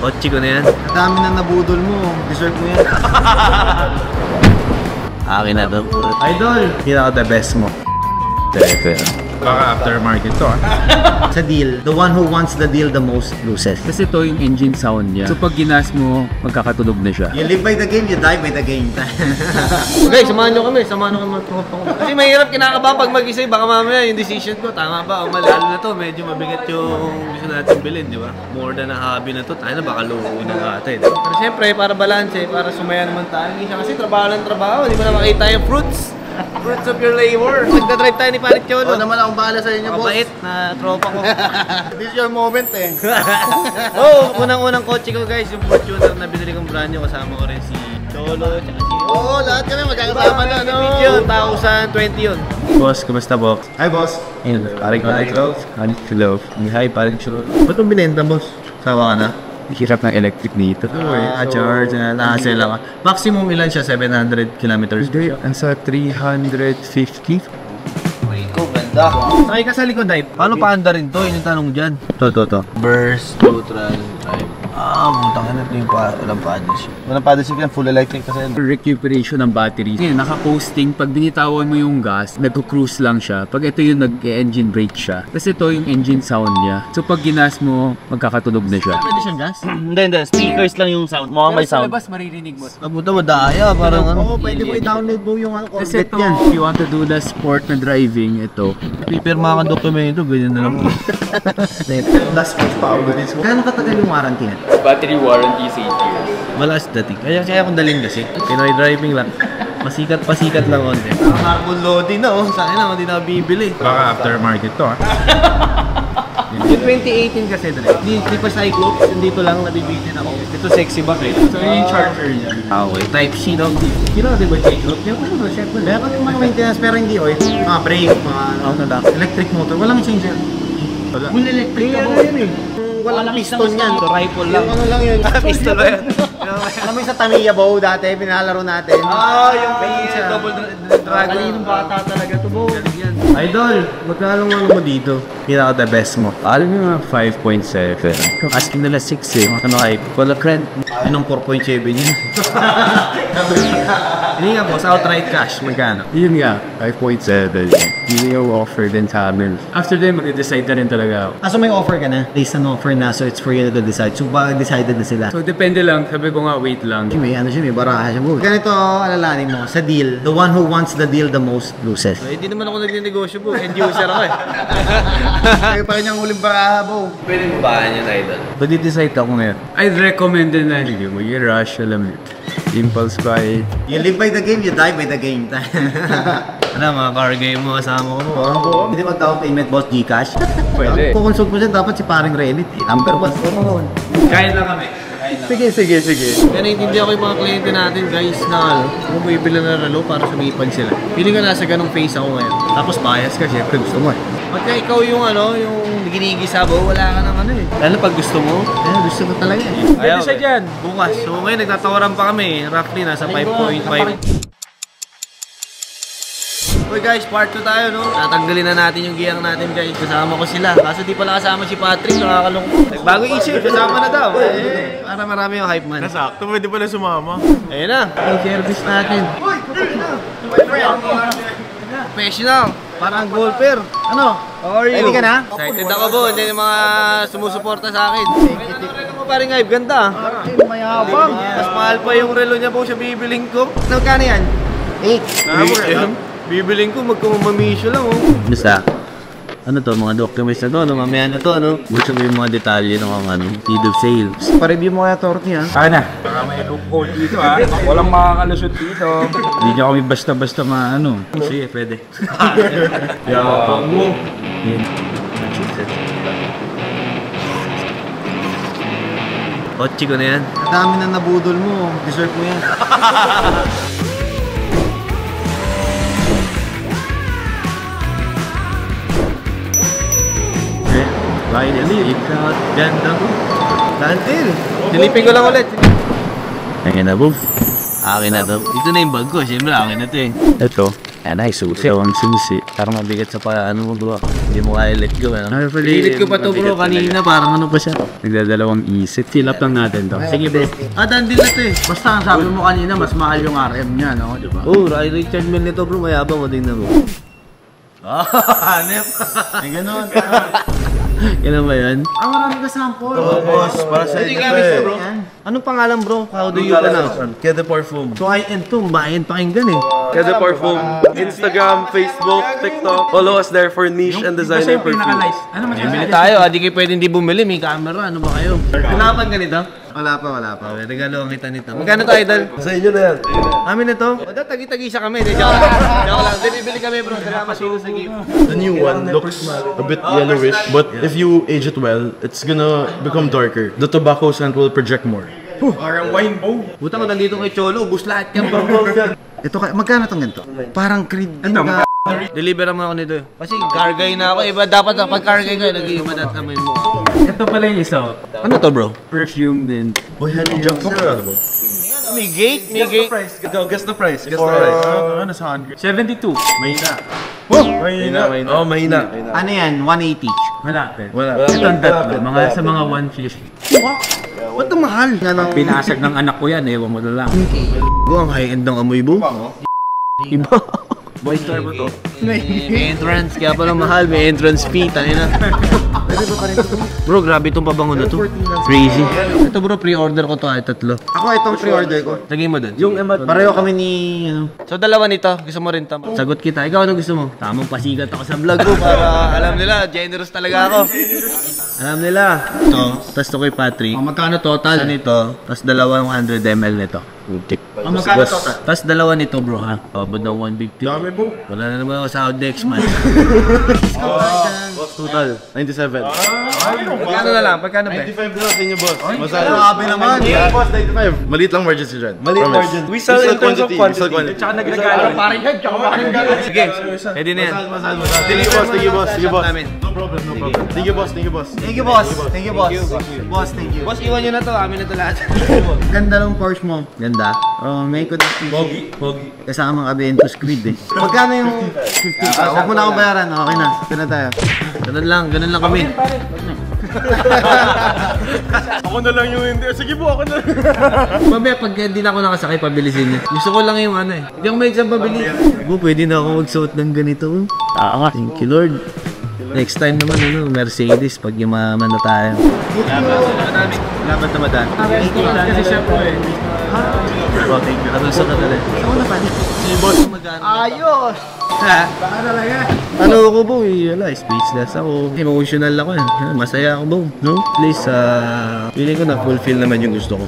Kotse ko na yan. Ang dami na nabudol mo. Deserve mo yan. Akin na to. Idol! Pinaka the best mo. Baka aftermarket to Sa deal, the one who wants the deal the most loses. Kasi ito yung engine sound niya. So pag ginas mo, magkakatunog na siya. You live by the game, you die by the game. Guys, samahan nyo kami. Kasi mahirap kinakabahan pag mag-isa. Baka mamaya yung decision ko, tama ba o mali. Lalo na to, medyo mabigat yung gusto natin bilhin, di ba? More than a hobby na to. Tayo na baka luuin na natin. Pero siyempre, para balance, para sumaya naman tayo. Hindi siya kasi trabaho ng trabaho. Hindi mo na makita yung fruits. Fruits of your labor. Nagdadrive tayo ni Parit Cholo. Oo naman akong bahala sa inyo, boss. Mabait na tropa ko. This is your moment eh. Unang-unang kotse ko guys, yung Fortuner na binili kong brand new. Kasama ko rin si Cholo, tsaka si... Oo, lahat kami magkakasama na, no? Video, 2020 yun. Boss, kumusta boss? Hi, boss. Ayun, Parit Cholo. Hi, Parit Cholo. Ba't yung binenta, boss? Sawa ka na? Hirap ng electric dito. Charge na nakasel lang. Maximum ilan siya? 700 kilometers? Hindi, ang sa 350. Ikaw, ganda. Sakay ka sa likod, Dave. Paano paanda rin to? Yun yung tanong dyan. To. Burst, neutral, drive. Butang na ito yung walang paddle shift. Walang paddle shift yan, full electric kasi. Recuperation ng battery. Ngayon, naka-coasting. Pag binitawan mo yung gas, nagko-cruise lang siya. Pag ito yung nag-engine brake siya. Kasi ito yung engine sound niya. So pag ginas mo, magkakatunog na siya. Pwede siyang gas? Hindi. Speakers lang yung sound. Mukhang may sound. Sa labas, maririnig mo. Nabuta, madaya. Parang ano. Oo, pwede mo i-download mo yung Kasi Corvette ito, yan. if you want to do the sport na driving, ito. Pipirma ka dokumento, ganyan na lang. Last push pa ako. Gano'ng katagal yung warranty yan? Battery warranty is 8 years. Malas dating. Kaya akong daling kasi. Pinoy driving lang. Pasikat lang konti. Carbon loading na oh. Sa akin na, hindi na bibili. Baka aftermarket to Yung 2018 kasi dali. Di pa Cyclops, dito lang nabibitin ako. Ito sexy ba kayo? So yung charger niya. Okay, type C daw. You know, di ba Cyclops? Yung ano, check mo. Meron yung mga maintenance pero hindi oil. Mga brake, mga electric motor. Walang changer. Full electric ka mo. Walang piston yan. Ito rifle lang. Yung ano lang yun. Pistol ba yan? Alam mo yung sa Tamiya Bow dati, pinalaro natin. Yung double dragon. Kalinong bata talaga to, Bow. Idol, magkano mo dito? Pinaka the best mo. Alam nyo nga, 5.7. Asking nila 6 eh. Ano kay Polo Krent? Anong 4.7 yun? Hindi nga boss, outright cash. Magkano? Yun nga, 5.7. Yun yung offer din sa amin. After din, mag-decide na rin talaga ako. So may offer ka na? There's an offer na, so it's for you to decide. So ba decided na sila? So depende lang, sabi ko nga, wait lang. May ano siya, may baraha siya. Ganito, alalahanin mo, sa deal, the one who wants the deal the most loses. Hindi naman ako nagnenegosyo po. End user ako eh. Kayo pa rin yung huling baraha, Bo. Pwede mo ba yan, Idol? Pag-decide ako ngayon, I'd recommend din na hindi mo i-rush, alam mo. Impulse buy. You live by the game, you die by the game. Ano, mga car game mo kasama ko. Hindi mag-down payment, boss, Gcash. Pwede. Kung consult mo siya, dapat si paring Relit. Number 1. Kain lang kami. Sige. Kaya naiintindihan ko yung mga kliyente natin, guys, na kung bumibili na relo para sumipag sila. Feeling ka nasa ganong phase ako ngayon. Tapos bias ka, syempre gusto mo eh. Pagka ikaw yung yung ginigisa mo, wala ka ng ano eh. Lalo pag gusto mo, Gusto ko talaga eh. pwede siya dyan. Bukas. So ngayon nagtatawaran pa kami. Roughly nasa 5.5. Okay guys, part 2 tayo no. Tatanggalin na natin yung giyang natin guys. Kasama ko sila. Kaso di pala kasama si Patrick. Nakakalungkot. Nagbago isip. Kasama na daw. Para marami yung hype man. Nasakto, pwede pala sumama. Ayun na. Yung service natin. Professional. Parang golfer. Ano? How are you? Ready ka na? Excited ako po. Hindi yung mga sumusuporta sa akin. Ano relo mo paring hype? Ganda. Mayabang. Mas mahal pa yung relo niya po siya bibiling ko. Nagkano yan? 8. Bibiling ko magkumamamisyo lang oh. Basta, ano to, mga documents na to, ano, mamaya na to, ano? Gusto mo yung mga detalye ng ano, deed of sales. Pa-review mo kaya torti ha? Kaya na. Baka may loophole dito ha. Walang makakalusot dito. Hindi nyo kami basta-basta maano. Sige, pwede. Yapang mo. Kotse ko na yan. Ang dami na nabudol mo. Deserve mo yan. Finally, ikaw at ganda ko. Tantil! Silipin ko lang ulit. Ayan na, Bob. Akin na to. Ito na yung bag ko. Siyempre, akin na to eh. Ito. Ayan ay susi. Ito ang susi. Parang mabigat sa paano mo, bro. Hindi mo kaya let go, ano? Pilit ko pa to bro, kanina parang ano pa siya. Nagdadalawang isip. Fill up lang natin to. Sige bro. Dandil na to eh. Basta ang sabi mo kanina, mas mahal yung RM niya, no? Di ba? Oh, Richard Mille nito bro, mayabang mo din na bro. Hanep. Ay, ganun. Kailan ba yan? Marami ka sample. Boss, para sa Hindi inyo kami eh. bro. Anong pangalan bro? How do you pronounce? Kaya the parfum. So I end to, bayan pakinggan eh. Kaya the Parfum, Instagram, Facebook, TikTok, follow us there for niche and designer perfume. Ano mas Bili tayo, di kayo pwede hindi bumili, may camera, ano ba kayo? Pinapan ganito? Wala pa. Regalo ang kita nito. Magkano to idol? Sa inyo na yan. Amin na to? O da, tagi-tagi-isa kami. Joke lang. Bili kami bro. Salamat sino sa game. The new one looks a bit yellowish, but if you age it well, it's gonna become darker. The tobacco scent will project more. Buta ko nandito kay Cholo, ubus lahat yan bro. Ito, magkano tong ganito? Parang creed din ka. Deliver mo ako nito eh. Kasi cargay na ako. Iba dapat pag cargay ka, nag-iiba na naman mo. Ito pala yung isa. Ano to bro? Perfume din. Boy, honey, jump May gate? May gate? Go, guess the price. Guess the price. Ano sa 100? 72. Mahina. Oh, mahina. Ano yan? 180. Malapit. Wala. Ito ang tatlo. Mga sa mga 150. Ba't ang mahal? Pinasag ng anak ko yan, ewan mo na lang. Ang high-end ng amoy bro. Iba. Boy store ba to? May entrance, kaya pala mahal. May entrance fee, tayo na. Bro, grabe itong pabango na to. Crazy. Ito bro, pre-order ko to ay tatlo. Ako itong pre-order ko. Lagay mo dun. Pareho kami ni, ano. So dalawa nito, gusto mo rin tama? Sagot kita. Ikaw ano gusto mo? Tamang pasigat ako sa vlog ko para alam nila, generous talaga ako. Alam nila. Ito, tas ito kay Patrick. Magkano total? Isa nito, tas dalawang 100 ml nito. Tip. Magkano total? Tas dalawa nito bro ha. Abot ng 150. Dami po. Wala na naman ako sa next month. Total, 97. Pagkano na lang? Pagkano ba? 95 na sa inyo, boss. Masaya. Grabe naman. Boss, 95. Maliit lang margin si Jan. Maliit Promise. margin. We sell in terms of quantity. Tsaka nagregalo. Sige, pwede na yan. Thank you, boss. Thank you, boss. Thank you, boss. Namin. No problem. Thank you, boss. Thank you, boss. Thank you, boss. Thank you, boss. Boss, thank you. Boss, iwan nyo na to. Amin na to lahat. Ganda ng Porsche mo. Ganda. Oh, may ko Pogi. Kasama ka Aventus Squid eh. Magkano yung 50? Huwag mo na akong bayaran. Okay na. Ito na tayo. Ganun lang kami. Ako na lang yung hindi. Sige po, ako na lang. Mamaya pag hindi na ako nakasakay, pabilisin niya. Gusto ko lang yung ano eh. Hindi ako may exam pabili. Bu, pwede na ako magsuot ng ganito. Thank you Lord. Next time naman, ano, Mercedes, pag yumaman na tayo. Laban na madan. Kasi siya po eh. Bro, thank you. Karuso ka talaga. Ako na pa. Si boss magana. Ayos! Ha? Baka talaga. Ano ako bo eh. Wala, speechless ako. Emotional ako eh. Masaya ako bo. No? At least, feeling ko na fulfill naman yung gusto ko.